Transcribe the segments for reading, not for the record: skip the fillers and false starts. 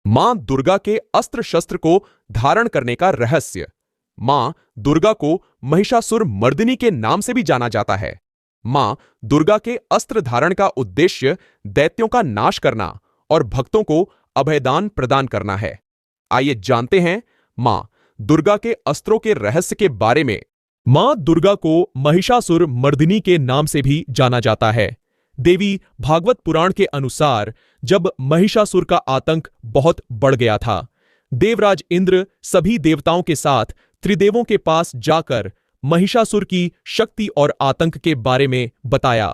मां दुर्गा के अस्त्र शस्त्र को धारण करने का रहस्य। मां दुर्गा को महिषासुर मर्दिनी के नाम से भी जाना जाता है। मां दुर्गा के अस्त्र धारण का उद्देश्य दैत्यों का नाश करना और भक्तों को अभयदान प्रदान करना है। आइए जानते हैं मां दुर्गा के अस्त्रों के रहस्य के बारे में। मां दुर्गा को महिषासुर मर्दिनी के नाम से भी जाना जाता है। देवी भागवत पुराण के अनुसार जब महिषासुर का आतंक बहुत बढ़ गया था, देवराज इंद्र सभी देवताओं के साथ त्रिदेवों के पास जाकर महिषासुर की शक्ति और आतंक के बारे में बताया।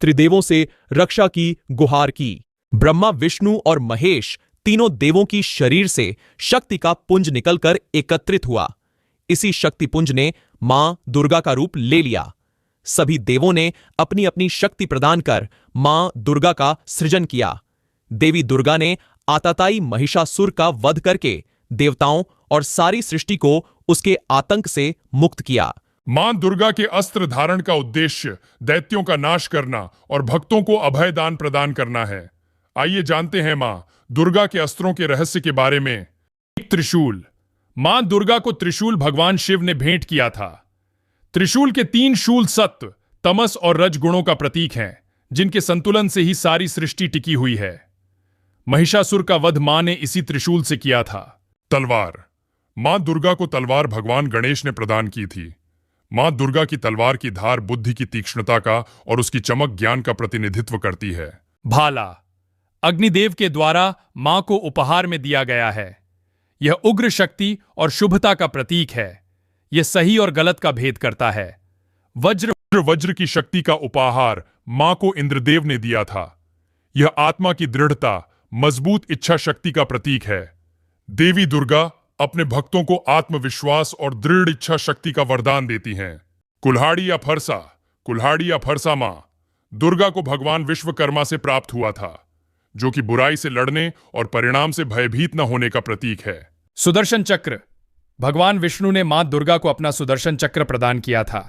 त्रिदेवों से रक्षा की गुहार की। ब्रह्मा, विष्णु और महेश तीनों देवों की शरीर से शक्ति का पुंज निकलकर एकत्रित हुआ। इसी शक्ति पुंज ने मां दुर्गा का रूप ले लिया। सभी देवों ने अपनी अपनी शक्ति प्रदान कर मां दुर्गा का सृजन किया। देवी दुर्गा ने आतताई महिषासुर का वध करके देवताओं और सारी सृष्टि को उसके आतंक से मुक्त किया। मां दुर्गा के अस्त्र धारण का उद्देश्य दैत्यों का नाश करना और भक्तों को अभय दान प्रदान करना है। आइए जानते हैं मां दुर्गा के अस्त्रों के रहस्य के बारे में। एक त्रिशूल। मां दुर्गा को त्रिशूल भगवान शिव ने भेंट किया था। त्रिशूल के 3 शूल सत्व, तमस और रज गुणों का प्रतीक हैं, जिनके संतुलन से ही सारी सृष्टि टिकी हुई है। महिषासुर का वध मां ने इसी त्रिशूल से किया था। तलवार। मां दुर्गा को तलवार भगवान गणेश ने प्रदान की थी। मां दुर्गा की तलवार की धार बुद्धि की तीक्ष्णता का और उसकी चमक ज्ञान का प्रतिनिधित्व करती है। भाला। अग्निदेव के द्वारा मां को उपहार में दिया गया है। यह उग्र शक्ति और शुभता का प्रतीक है। यह सही और गलत का भेद करता है। वज्र की शक्ति का उपहार मां को इंद्रदेव ने दिया था। यह आत्मा की दृढ़ता, मजबूत इच्छा शक्ति का प्रतीक है। देवी दुर्गा अपने भक्तों को आत्मविश्वास और दृढ़ इच्छा शक्ति का वरदान देती हैं। कुल्हाड़ी या फरसा। कुल्हाड़ी या फरसा मां दुर्गा को भगवान विश्वकर्मा से प्राप्त हुआ था, जो कि बुराई से लड़ने और परिणाम से भयभीत न होने का प्रतीक है। सुदर्शन चक्र। भगवान विष्णु ने मां दुर्गा को अपना सुदर्शन चक्र प्रदान किया था,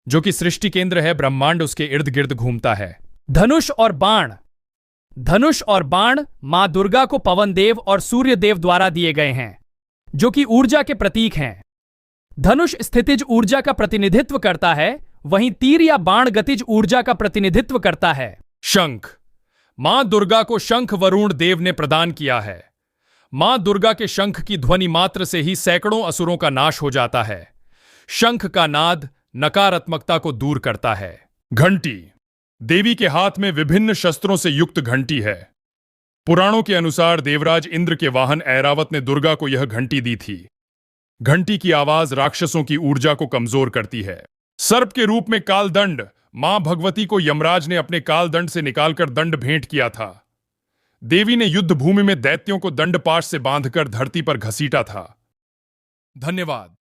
जो कि सृष्टि केंद्र है। ब्रह्मांड उसके इर्द गिर्द घूमता है। धनुष और बाण। धनुष और बाण मां दुर्गा को पवन देव और सूर्य देव द्वारा दिए गए हैं, जो कि ऊर्जा के प्रतीक हैं। धनुष स्थितिज ऊर्जा का प्रतिनिधित्व करता है, वहीं तीर या बाण गतिज ऊर्जा का प्रतिनिधित्व करता है। शंख। मां दुर्गा को शंख वरुण देव ने प्रदान किया है। मां दुर्गा के शंख की ध्वनि मात्र से ही सैकड़ों असुरों का नाश हो जाता है। शंख का नाद नकारात्मकता को दूर करता है। घंटी। देवी के हाथ में विभिन्न शस्त्रों से युक्त घंटी है। पुराणों के अनुसार देवराज इंद्र के वाहन ऐरावत ने दुर्गा को यह घंटी दी थी। घंटी की आवाज राक्षसों की ऊर्जा को कमजोर करती है। सर्प के रूप में कालदंड। मां भगवती को यमराज ने अपने कालदंड से निकालकर दंड भेंट किया था। देवी ने युद्ध भूमि में दैत्यों को दंडपाश से बांधकर धरती पर घसीटा था। धन्यवाद।